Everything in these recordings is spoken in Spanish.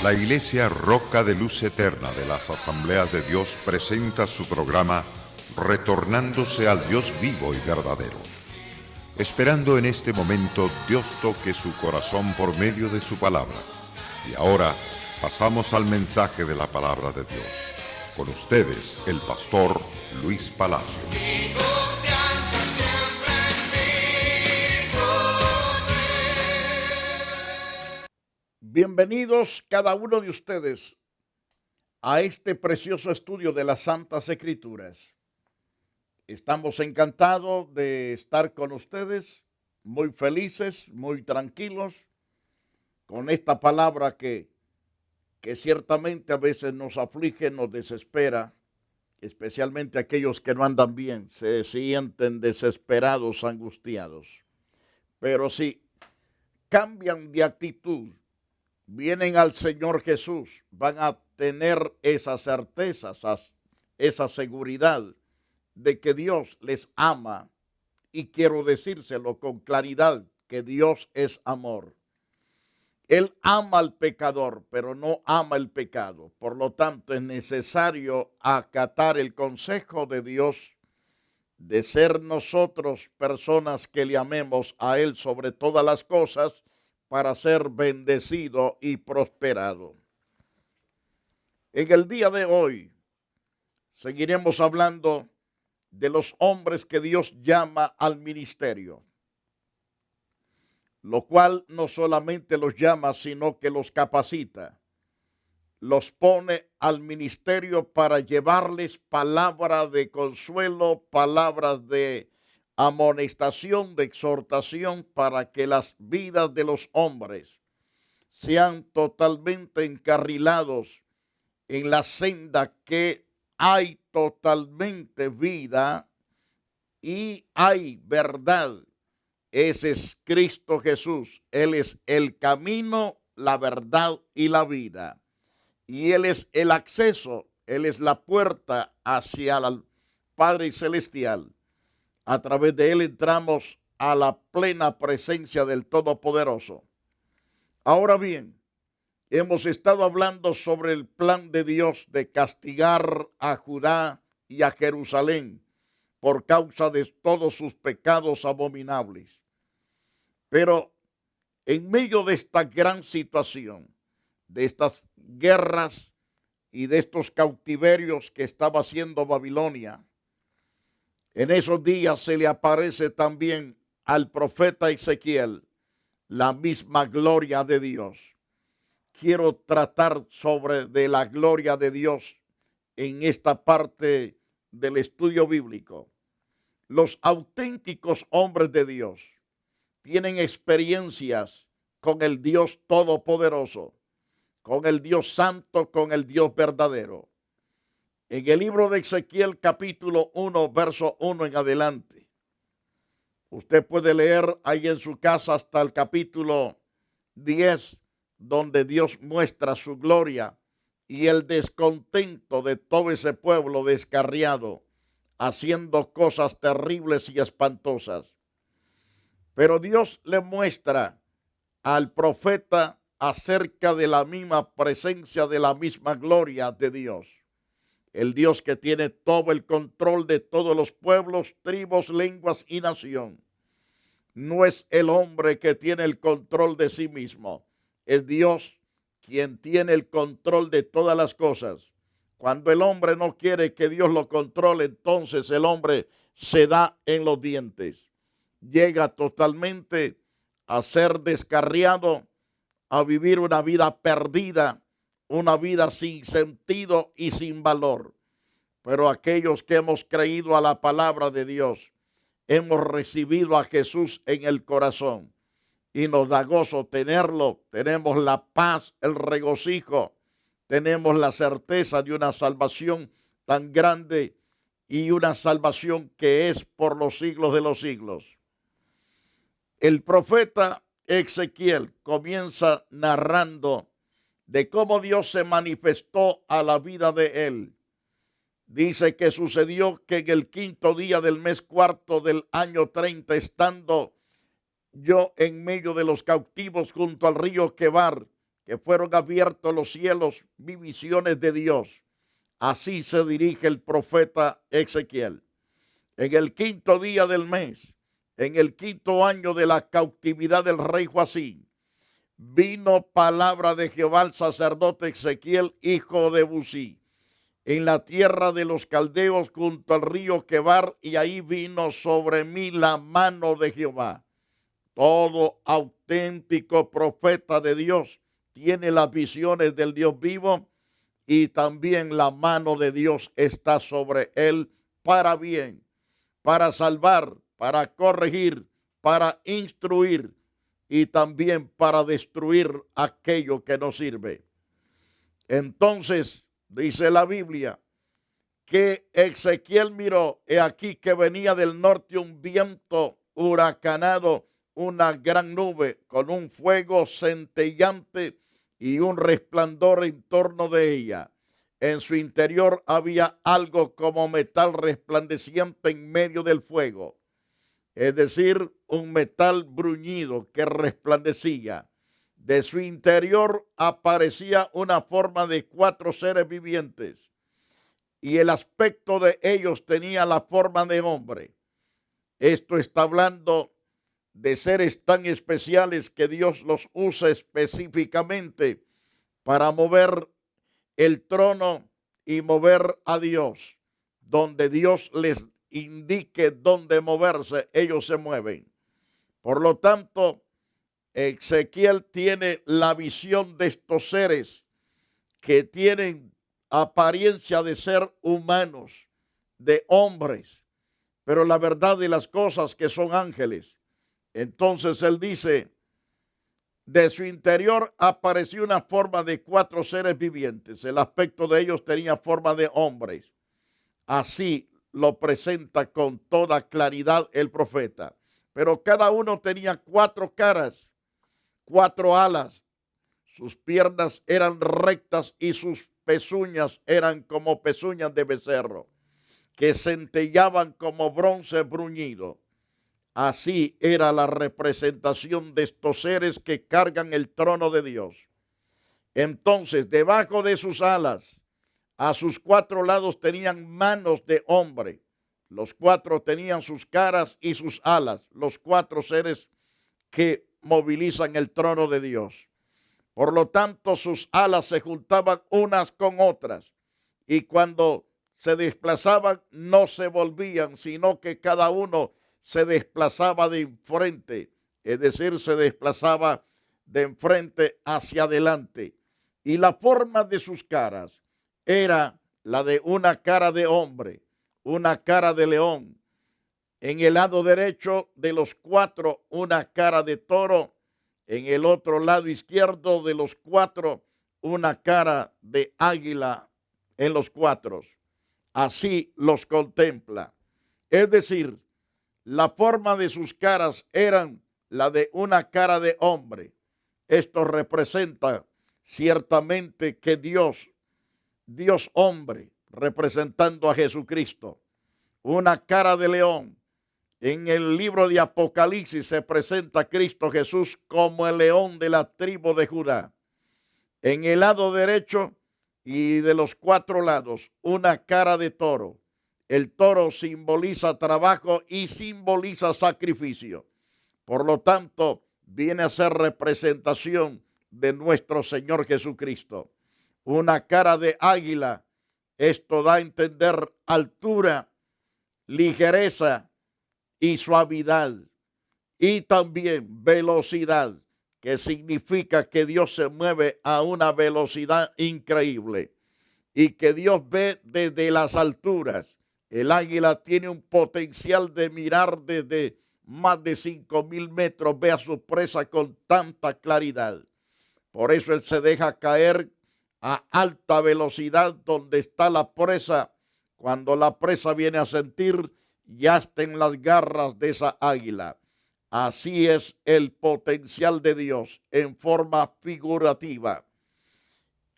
La Iglesia Roca de Luz Eterna de las Asambleas de Dios presenta su programa Retornándose al Dios vivo y verdadero. Esperando en este momento Dios toque su corazón por medio de su palabra. Y ahora pasamos al mensaje de la palabra de Dios. Con ustedes, el pastor Luis Palacio. Bienvenidos cada uno de ustedes a este precioso estudio de las Santas Escrituras. Estamos encantados de estar con ustedes, muy felices, muy tranquilos, con esta palabra que ciertamente a veces nos aflige, nos desespera, especialmente aquellos que no andan bien, se sienten desesperados, angustiados. Pero si cambian de actitud, vienen al Señor Jesús, van a tener esa certeza, esa seguridad de que Dios les ama, y quiero decírselo con claridad, que Dios es amor. Él ama al pecador, pero no ama el pecado. Por lo tanto, es necesario acatar el consejo de Dios de ser nosotros personas que le amemos a Él sobre todas las cosas, para ser bendecido y prosperado. En el día de hoy seguiremos hablando de los hombres que Dios llama al ministerio, lo cual no solamente los llama, sino que los capacita, los pone al ministerio para llevarles palabra de consuelo, palabras de amonestación, de exhortación, para que las vidas de los hombres sean totalmente encarrilados en la senda que hay totalmente vida y hay verdad. Ese es Cristo Jesús. Él es el camino, la verdad y la vida. Y Él es el acceso, Él es la puerta hacia el Padre Celestial. A través de Él entramos a la plena presencia del Todopoderoso. Ahora bien, hemos estado hablando sobre el plan de Dios de castigar a Judá y a Jerusalén por causa de todos sus pecados abominables. Pero en medio de esta gran situación, de estas guerras y de estos cautiverios que estaba haciendo Babilonia, en esos días se le aparece también al profeta Ezequiel la misma gloria de Dios. Quiero tratar sobre de la gloria de Dios en esta parte del estudio bíblico. Los auténticos hombres de Dios tienen experiencias con el Dios Todopoderoso, con el Dios Santo, con el Dios verdadero. En el libro de Ezequiel capítulo 1, verso 1 en adelante, usted puede leer ahí en su casa hasta el capítulo 10, donde Dios muestra su gloria y el descontento de todo ese pueblo descarriado, haciendo cosas terribles y espantosas. Pero Dios le muestra al profeta acerca de la misma presencia, de la misma gloria de Dios. El Dios que tiene todo el control de todos los pueblos, tribus, lenguas y nación. No es el hombre que tiene el control de sí mismo. Es Dios quien tiene el control de todas las cosas. Cuando el hombre no quiere que Dios lo controle, entonces el hombre se da en los dientes. Llega totalmente a ser descarriado, a vivir una vida perdida, una vida sin sentido y sin valor. Pero aquellos que hemos creído a la palabra de Dios, hemos recibido a Jesús en el corazón y nos da gozo tenerlo. Tenemos la paz, el regocijo, tenemos la certeza de una salvación tan grande y una salvación que es por los siglos de los siglos. El profeta Ezequiel comienza narrando de cómo Dios se manifestó a la vida de él. Dice que sucedió que en el 5º día del mes 4 del año 30, estando yo en medio de los cautivos junto al río Quebar, que fueron abiertos los cielos, vi visiones de Dios. Así se dirige el profeta Ezequiel. En el 5º día del mes, en el 5º año de la cautividad del rey Joacim, vino palabra de Jehová al sacerdote Ezequiel, hijo de Busí, en la tierra de los caldeos junto al río Quebar, y ahí vino sobre mí la mano de Jehová. Todo auténtico profeta de Dios tiene las visiones del Dios vivo, y también la mano de Dios está sobre él para bien, para salvar, para corregir, para instruir y también para destruir aquello que no sirve. Entonces, dice la Biblia, que Ezequiel miró, he aquí que venía del norte un viento huracanado, una gran nube con un fuego centellante y un resplandor en torno de ella. En su interior había algo como metal resplandeciente en medio del fuego, es decir, un metal bruñido que resplandecía. De su interior aparecía una forma de 4 seres vivientes, y el aspecto de ellos tenía la forma de hombre. Esto está hablando de seres tan especiales que Dios los usa específicamente para mover el trono y mover a Dios. Donde Dios les indique dónde moverse, ellos se mueven. Por lo tanto, Ezequiel tiene la visión de estos seres que tienen apariencia de ser humanos, de hombres, pero la verdad de las cosas que son ángeles. Entonces él dice, de su interior apareció una forma de 4 seres vivientes. El aspecto de ellos tenía forma de hombres. Así lo presenta con toda claridad el profeta. Pero cada uno tenía 4 caras, 4 alas. Sus piernas eran rectas y sus pezuñas eran como pezuñas de becerro, que centellaban como bronce bruñido. Así era la representación de estos seres que cargan el trono de Dios. Entonces, debajo de sus alas, a sus 4 lados tenían manos de hombre. Los 4 tenían sus caras y sus alas, los 4 seres que movilizan el trono de Dios. Por lo tanto, sus alas se juntaban unas con otras, y cuando se desplazaban no se volvían, sino que cada uno se desplazaba de enfrente, es decir, se desplazaba de enfrente hacia adelante. Y la forma de sus caras era la de una cara de hombre, una cara de león. En el lado derecho de los 4, una cara de toro. En el otro lado izquierdo de los 4, una cara de águila en los 4. Así los contempla. Es decir, la forma de sus caras eran la de una cara de hombre. Esto representa ciertamente que Dios hombre, representando a Jesucristo. Una cara de león. En el libro de Apocalipsis se presenta a Cristo Jesús como el león de la tribu de Judá. En el lado derecho y de los 4 lados, una cara de toro. El toro simboliza trabajo y simboliza sacrificio. Por lo tanto, viene a ser representación de nuestro Señor Jesucristo. Una cara de águila. Esto da a entender altura, ligereza y suavidad, y también velocidad, que significa que Dios se mueve a una velocidad increíble y que Dios ve desde las alturas. El águila tiene un potencial de mirar desde más de 5,000 metros, ve a su presa con tanta claridad. Por eso él se deja caer a alta velocidad donde está la presa. Cuando la presa viene a sentir, ya está en las garras de esa águila. Así es el potencial de Dios en forma figurativa.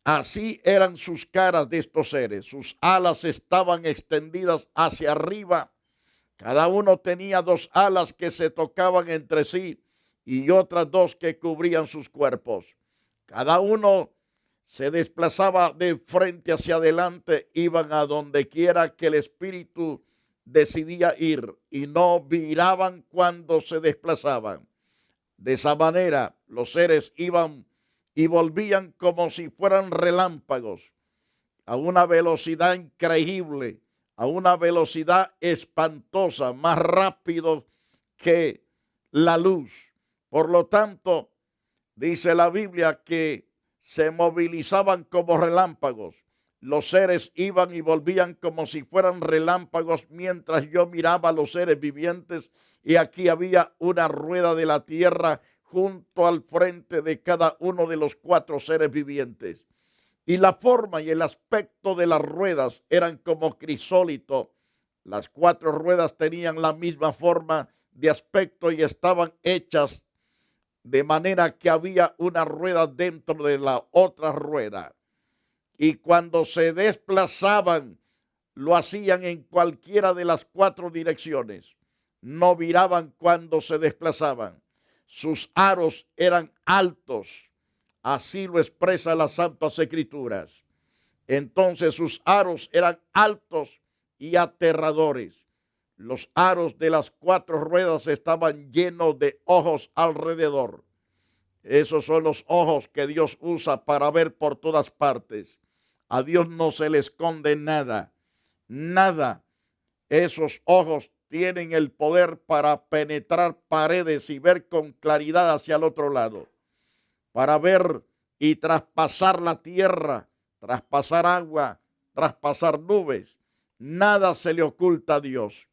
Así eran sus caras de estos seres. Sus alas estaban extendidas hacia arriba. Cada uno tenía 2 alas que se tocaban entre sí y otras 2 que cubrían sus cuerpos. Cada uno se desplazaba de frente hacia adelante, iban a donde quiera que el espíritu decidía ir y no viraban cuando se desplazaban. De esa manera los seres iban y volvían como si fueran relámpagos, a una velocidad increíble, a una velocidad espantosa, más rápido que la luz. Por lo tanto, dice la Biblia que se movilizaban como relámpagos. Los seres iban y volvían como si fueran relámpagos mientras yo miraba a los seres vivientes, y aquí había una rueda de la tierra junto al frente de cada uno de los 4 seres vivientes. Y la forma y el aspecto de las ruedas eran como crisólito. Las 4 ruedas tenían la misma forma de aspecto y estaban hechas de manera que había una rueda dentro de la otra rueda. Y cuando se desplazaban, lo hacían en cualquiera de las 4 direcciones. No viraban cuando se desplazaban. Sus aros eran altos. Así lo expresa las Santas Escrituras. Entonces sus aros eran altos y aterradores. Los aros de las 4 ruedas estaban llenos de ojos alrededor. Esos son los ojos que Dios usa para ver por todas partes. A Dios no se le esconde nada, nada. Esos ojos tienen el poder para penetrar paredes y ver con claridad hacia el otro lado, para ver y traspasar la tierra, traspasar agua, traspasar nubes. Nada se le oculta a Dios.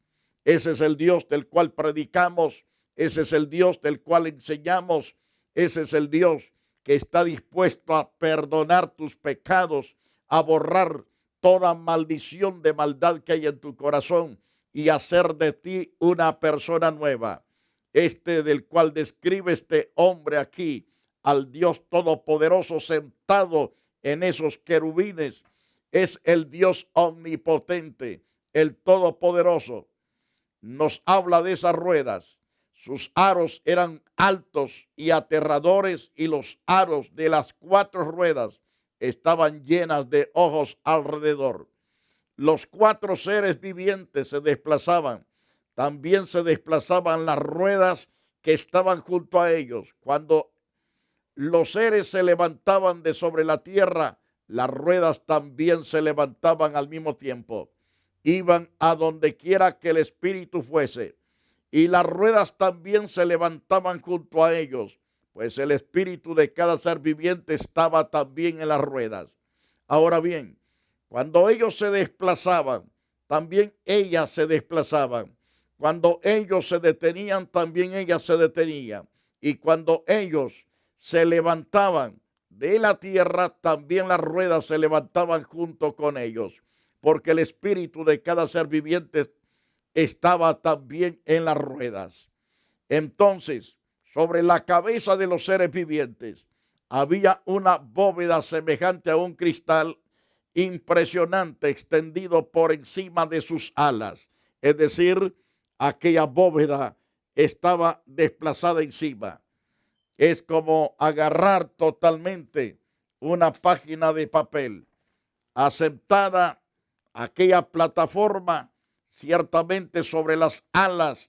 Ese es el Dios del cual predicamos, ese es el Dios del cual enseñamos, ese es el Dios que está dispuesto a perdonar tus pecados, a borrar toda maldición de maldad que hay en tu corazón y hacer de ti una persona nueva. Este del cual describe este hombre aquí, al Dios Todopoderoso sentado en esos querubines, es el Dios omnipotente, el Todopoderoso. Nos habla de esas ruedas. Sus aros eran altos y aterradores, y los aros de las 4 ruedas estaban llenas de ojos alrededor. Los 4 seres vivientes se desplazaban. También se desplazaban las ruedas que estaban junto a ellos. Cuando los seres se levantaban de sobre la tierra, las ruedas también se levantaban al mismo tiempo. Iban a donde quiera que el espíritu fuese, y las ruedas también se levantaban junto a ellos, pues el espíritu de cada ser viviente estaba también en las ruedas. Ahora bien, cuando ellos se desplazaban, también ellas se desplazaban. Cuando ellos se detenían, también ellas se detenían. Y cuando ellos se levantaban de la tierra, también las ruedas se levantaban junto con ellos, porque el espíritu de cada ser viviente estaba también en las ruedas. Entonces, sobre la cabeza de los seres vivientes había una bóveda semejante a un cristal impresionante extendido por encima de sus alas. Es decir, aquella bóveda estaba desplazada encima. Es como agarrar totalmente una página de papel. Asentada aquella plataforma ciertamente sobre las alas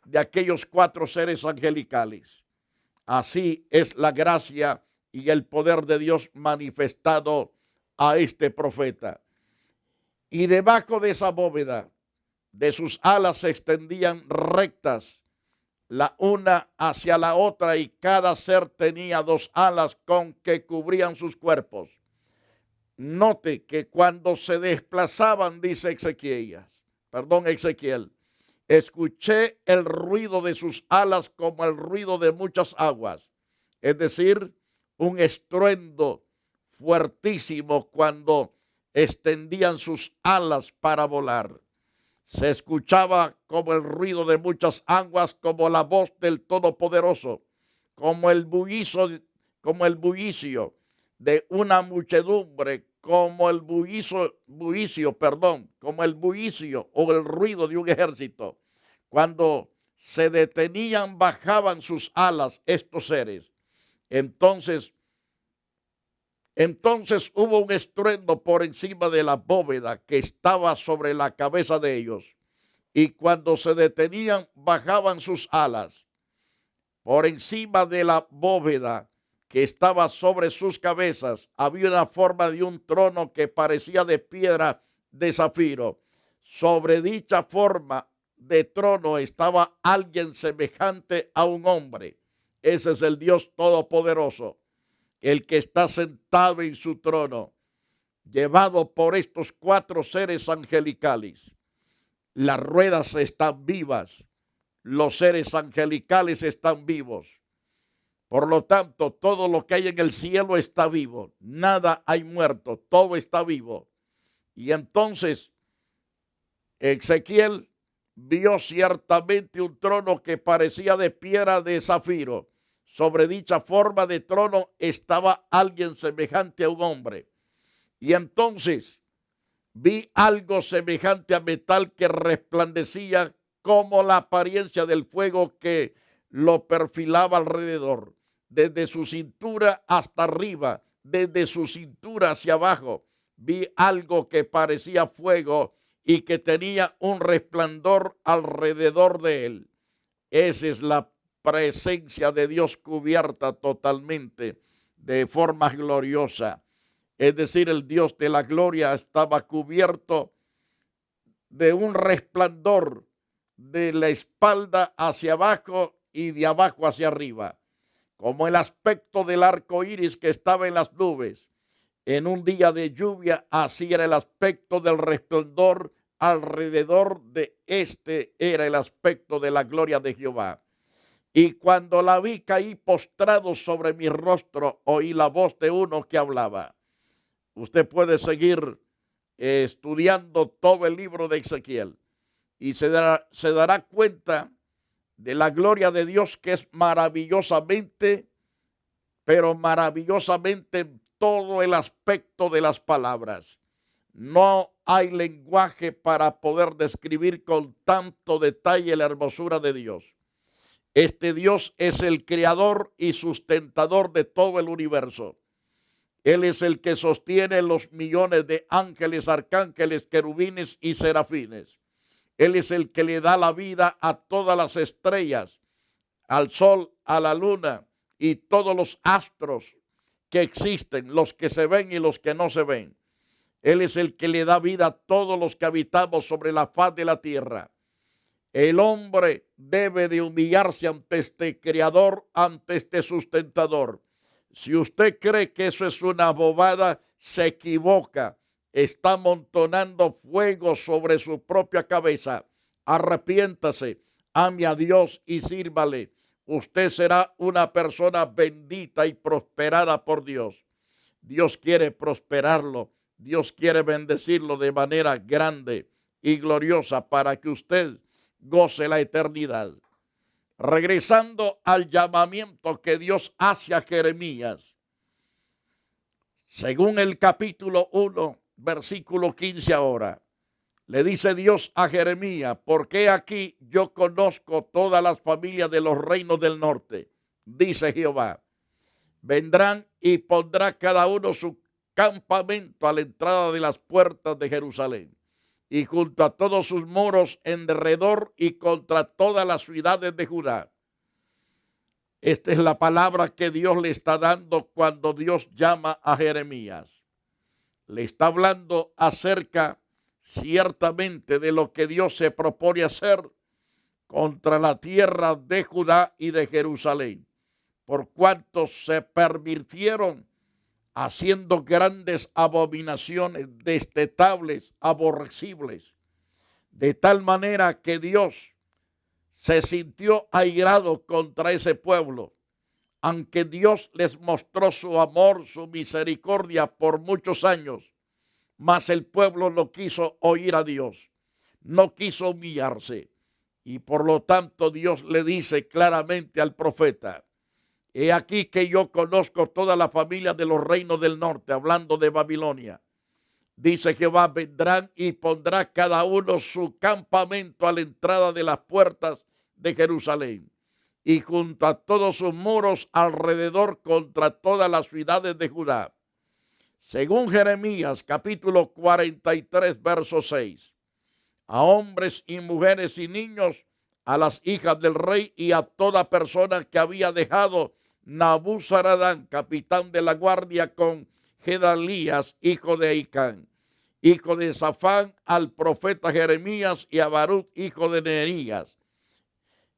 de aquellos 4 seres angelicales. Así es la gracia y el poder de Dios manifestado a este profeta. Y debajo de esa bóveda, de sus alas se extendían rectas, la una hacia la otra, y cada ser tenía 2 alas con que cubrían sus cuerpos. Note que cuando se desplazaban, dice Ezequiel, escuché el ruido de sus alas como el ruido de muchas aguas. Es decir, un estruendo fuertísimo cuando extendían sus alas para volar. Se escuchaba como el ruido de muchas aguas, como la voz del Todopoderoso, como el bullicio de una muchedumbre, como el bullicio o el ruido de un ejército. Cuando se detenían, bajaban sus alas estos seres. Entonces Entonces hubo un estruendo por encima de la bóveda que estaba sobre la cabeza de ellos, y cuando se detenían bajaban sus alas. Por encima de la bóveda que estaba sobre sus cabezas había una forma de un trono que parecía de piedra de zafiro. Sobre dicha forma de trono estaba alguien semejante a un hombre. Ese es el Dios Todopoderoso, el que está sentado en su trono, llevado por estos 4 seres angelicales. Las ruedas están vivas, los seres angelicales están vivos. Por lo tanto, todo lo que hay en el cielo está vivo. Nada hay muerto, todo está vivo. Y entonces Ezequiel vio ciertamente un trono que parecía de piedra de zafiro. Sobre dicha forma de trono estaba alguien semejante a un hombre. Y entonces vi algo semejante a metal que resplandecía como la apariencia del fuego que lo perfilaba alrededor. Desde su cintura hasta arriba, desde su cintura hacia abajo, vi algo que parecía fuego y que tenía un resplandor alrededor de él. Esa es la presencia de Dios cubierta totalmente de forma gloriosa. Es decir, el Dios de la gloria estaba cubierto de un resplandor de la espalda hacia abajo y de abajo hacia arriba, como el aspecto del arco iris que estaba en las nubes. En un día de lluvia, así era el aspecto del resplandor alrededor de este, era el aspecto de la gloria de Jehová. Y cuando la vi, caí postrado sobre mi rostro, oí la voz de uno que hablaba. Usted puede seguir estudiando todo el libro de Ezequiel y se dará cuenta de la gloria de Dios, que es maravillosamente, pero maravillosamente todo el aspecto de las palabras. No hay lenguaje para poder describir con tanto detalle la hermosura de Dios. Este Dios es el creador y sustentador de todo el universo. Él es el que sostiene los millones de ángeles, arcángeles, querubines y serafines. Él es el que le da la vida a todas las estrellas, al sol, a la luna y todos los astros que existen, los que se ven y los que no se ven. Él es el que le da vida a todos los que habitamos sobre la faz de la tierra. El hombre debe de humillarse ante este creador, ante este sustentador. Si usted cree que eso es una bobada, se equivoca. Está amontonando fuego sobre su propia cabeza. Arrepiéntase, ame a Dios y sírvale. Usted será una persona bendita y prosperada por Dios. Dios quiere prosperarlo. Dios quiere bendecirlo de manera grande y gloriosa para que usted goce la eternidad. Regresando al llamamiento que Dios hace a Jeremías, según el capítulo 1, versículo 15 ahora, le dice Dios a Jeremías: porque aquí yo conozco todas las familias de los reinos del norte, dice Jehová. Vendrán y pondrá cada uno su campamento a la entrada de las puertas de Jerusalén, y junto a todos sus muros en derredor y contra todas las ciudades de Judá. Esta es la palabra que Dios le está dando cuando Dios llama a Jeremías. Le está hablando acerca ciertamente de lo que Dios se propone hacer contra la tierra de Judá y de Jerusalén, por cuanto se pervirtieron haciendo grandes abominaciones, detestables, aborrecibles, de tal manera que Dios se sintió airado contra ese pueblo, aunque Dios les mostró su amor, su misericordia por muchos años, mas el pueblo no quiso oír a Dios, no quiso humillarse, y por lo tanto Dios le dice claramente al profeta: he aquí que yo conozco toda la familia de los reinos del norte, hablando de Babilonia. Dice Jehová: vendrán y pondrá cada uno su campamento a la entrada de las puertas de Jerusalén, y junto a todos sus muros alrededor contra todas las ciudades de Judá. según Jeremías capítulo 43, verso 6, a hombres y mujeres y niños, a las hijas del rey y a toda persona que había dejado Nabuzaradán, capitán de la guardia, con Gedalías, hijo de Ahicam, hijo de Safán, al profeta Jeremías, y a Baruch, hijo de Neerías.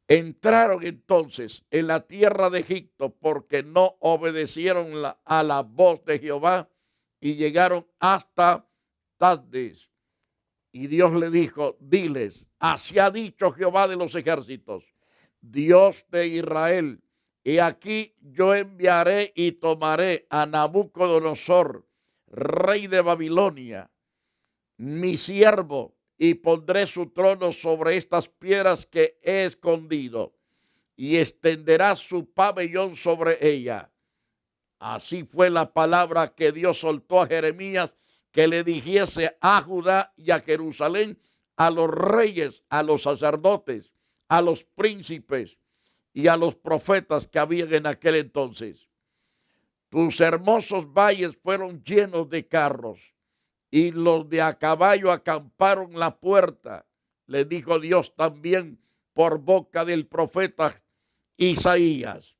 Entraron entonces en la tierra de Egipto porque no obedecieron a la voz de Jehová y llegaron hasta Tardes. Y Dios le dijo, diles, así ha dicho Jehová de los ejércitos, Dios de Israel, y aquí yo enviaré y tomaré a Nabucodonosor, rey de Babilonia, mi siervo, y pondré su trono sobre estas piedras que he escondido, y extenderá su pabellón sobre ella. Así fue la palabra que Dios soltó a Jeremías, que le dijese a Judá y a Jerusalén, a los reyes, a los sacerdotes, a los príncipes y a los profetas que habían en aquel entonces. Tus hermosos valles fueron llenos de carros, y los de a caballo acamparon la puerta, le dijo Dios también por boca del profeta Isaías.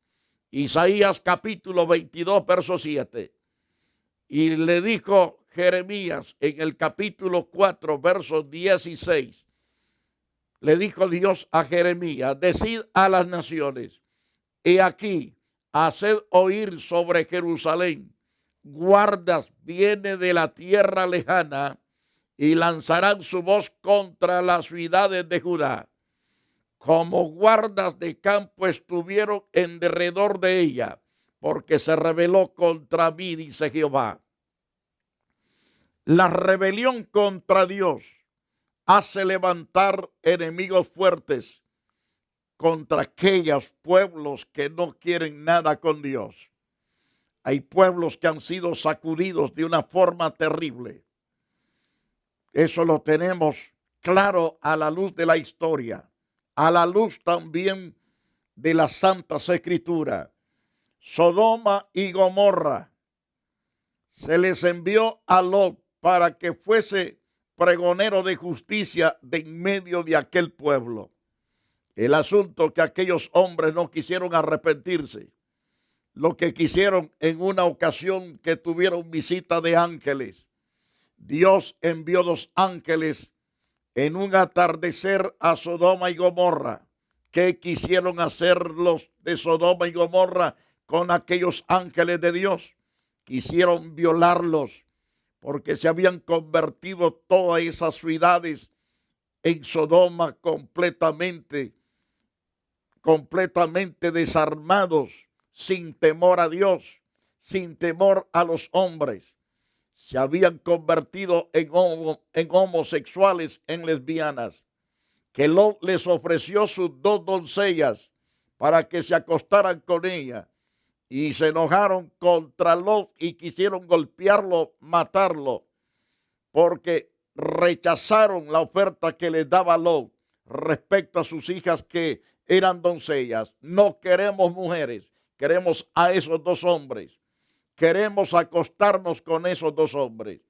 Isaías capítulo 22, verso 7. Y le dijo Jeremías en el capítulo 4, verso 16. Le dijo Dios a Jeremías, decid a las naciones, he aquí, haced oír sobre Jerusalén, guardas viene de la tierra lejana y lanzarán su voz contra las ciudades de Judá. Como guardas de campo estuvieron en derredor de ella, porque se rebeló contra mí, dice Jehová. La rebelión contra Dios hace levantar enemigos fuertes contra aquellos pueblos que no quieren nada con Dios. Hay pueblos que han sido sacudidos de una forma terrible. Eso lo tenemos claro a la luz de la historia, a la luz también de las Santas Escrituras. Sodoma y Gomorra, se les envió a Lot para que fuese pregonero de justicia de en medio de aquel pueblo. El asunto que aquellos hombres no quisieron arrepentirse. Lo que quisieron en una ocasión que tuvieron visita de ángeles. Dios envió 2 ángeles en un atardecer a Sodoma y Gomorra. ¿Qué quisieron hacer los de Sodoma y Gomorra con aquellos ángeles de Dios? Quisieron violarlos porque se habían convertido todas esas ciudades en Sodoma completamente desarmados, sin temor a Dios, sin temor a los hombres. Se habían convertido en homosexuales, en lesbianas, que Lot les ofreció sus 2 doncellas para que se acostaran con ella, y se enojaron contra Lot y quisieron golpearlo, matarlo, porque rechazaron la oferta que les daba Lot respecto a sus hijas que eran doncellas. No queremos mujeres, queremos a esos 2 hombres. Queremos acostarnos con esos 2 hombres.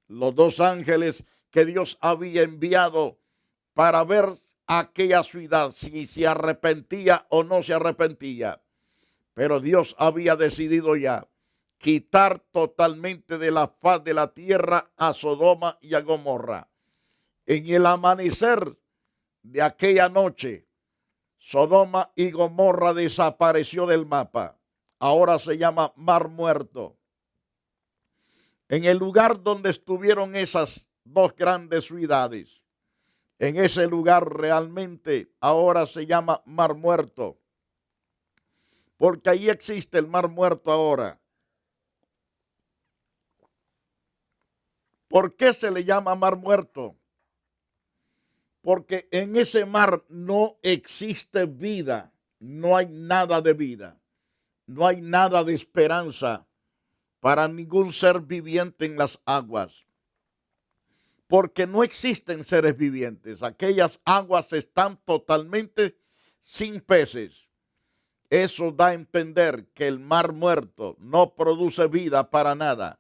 Los 2 ángeles que Dios había enviado para ver aquella ciudad, si se arrepentía o no se arrepentía. Pero Dios había decidido ya quitar totalmente de la faz de la tierra a Sodoma y a Gomorra. En el amanecer de aquella noche, Sodoma y Gomorra desapareció del mapa. Ahora se llama Mar Muerto. En el lugar donde estuvieron esas 2 grandes ciudades, en ese lugar realmente ahora se llama Mar Muerto, porque ahí existe el Mar Muerto ahora. ¿Por qué se le llama Mar Muerto? Porque en ese mar no existe vida, no hay nada de vida. No hay nada de esperanza para ningún ser viviente en las aguas, porque no existen seres vivientes. Aquellas aguas están totalmente sin peces. Eso da a entender que el Mar Muerto no produce vida para nada.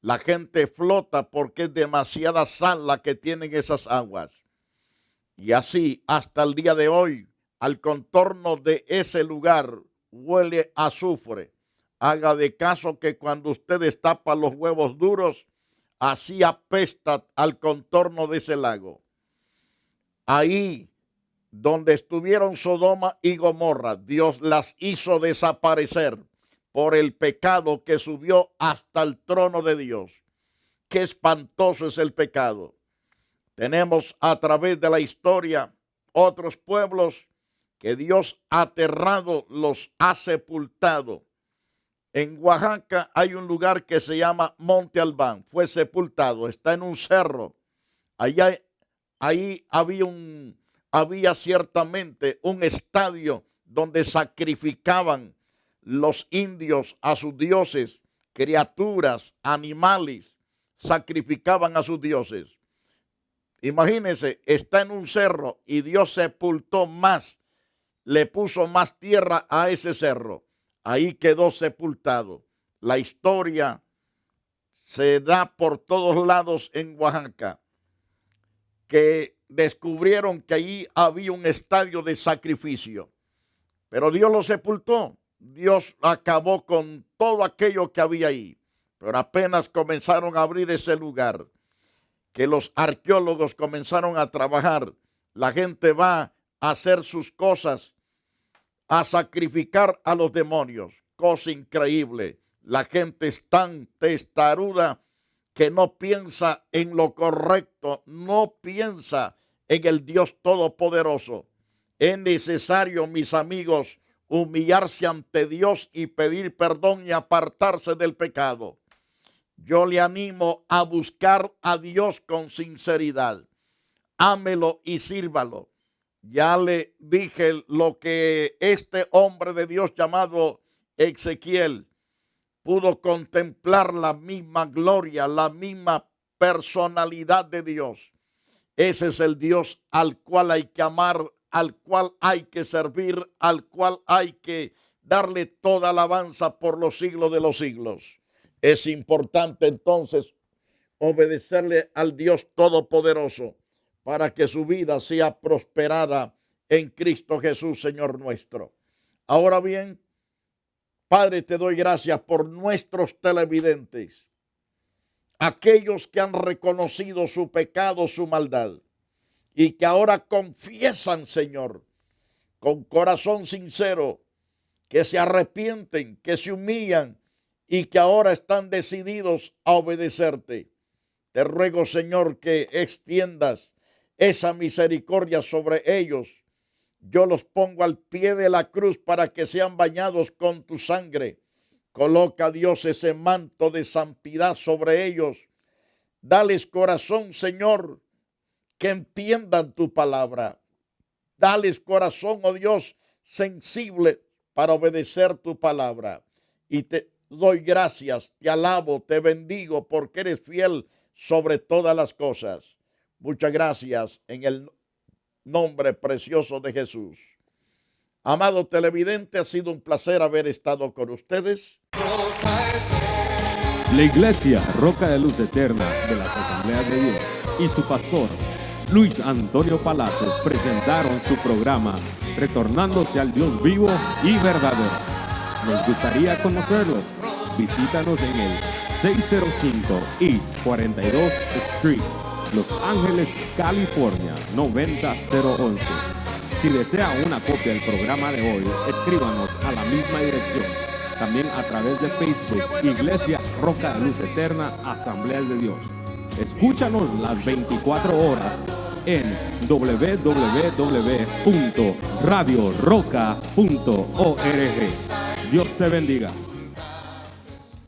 La gente flota porque es demasiada sal la que tienen esas aguas. Y así, hasta el día de hoy, al contorno de ese lugar huele a azufre. Haga de caso que cuando usted destapa los huevos duros, así apesta al contorno de ese lago. Ahí donde estuvieron Sodoma y Gomorra, Dios las hizo desaparecer por el pecado que subió hasta el trono de Dios. Qué espantoso es el pecado. Tenemos a través de la historia otros pueblos que Dios aterrado los ha sepultado. En Oaxaca hay un lugar que se llama Monte Albán, fue sepultado, está en un cerro. Ahí había ciertamente un estadio donde sacrificaban los indios a sus dioses, criaturas, animales, sacrificaban a sus dioses. Imagínense, está en un cerro y Dios sepultó más, le puso más tierra a ese cerro. Ahí quedó sepultado. La historia se da por todos lados en Oaxaca, que descubrieron que allí había un estadio de sacrificio. Pero Dios lo sepultó. Dios acabó con todo aquello que había ahí. Pero apenas comenzaron a abrir ese lugar, que los arqueólogos comenzaron a trabajar, la gente va a hacer sus cosas, a sacrificar a los demonios. Cosa increíble. La gente es tan testaruda que no piensa en lo correcto, no piensa en el Dios Todopoderoso. Es necesario, mis amigos, humillarse ante Dios y pedir perdón y apartarse del pecado. Yo le animo a buscar a Dios con sinceridad. Ámelo y sírvalo. Ya le dije lo que este hombre de Dios llamado Ezequiel pudo contemplar, la misma gloria, la misma personalidad de Dios. Ese es el Dios al cual hay que amar, al cual hay que servir, al cual hay que darle toda alabanza por los siglos de los siglos. Es importante entonces obedecerle al Dios Todopoderoso para que su vida sea prosperada en Cristo Jesús, Señor nuestro. Ahora bien, Padre, te doy gracias por nuestros televidentes, aquellos que han reconocido su pecado, su maldad, y que ahora confiesan, Señor, con corazón sincero, que se arrepienten, que se humillan y que ahora están decididos a obedecerte. Te ruego, Señor, que extiendas esa misericordia sobre ellos. Yo los pongo al pie de la cruz para que sean bañados con tu sangre. Coloca, Dios, ese manto de santidad sobre ellos. Dales corazón, Señor, que entiendan tu palabra. Dales corazón, oh Dios, sensible para obedecer tu palabra. Y te doy gracias, te alabo, te bendigo porque eres fiel sobre todas las cosas. Muchas gracias en el nombre precioso de Jesús. Amado televidente, ha sido un placer haber estado con ustedes. La Iglesia Roca de Luz Eterna de las Asambleas de Dios y su pastor Luis Antonio Palacios presentaron su programa Retornándose al Dios vivo y verdadero. Nos gustaría conocerlos. Visítanos en el 605 East 42 Street, Los Ángeles, California 90011. Si desea una copia del programa de hoy, escríbanos a la misma dirección. También a través de Facebook, Iglesia Roca de Luz Eterna, Asambleas de Dios. Escúchanos las 24 horas en www.radioroca.org. Dios te bendiga.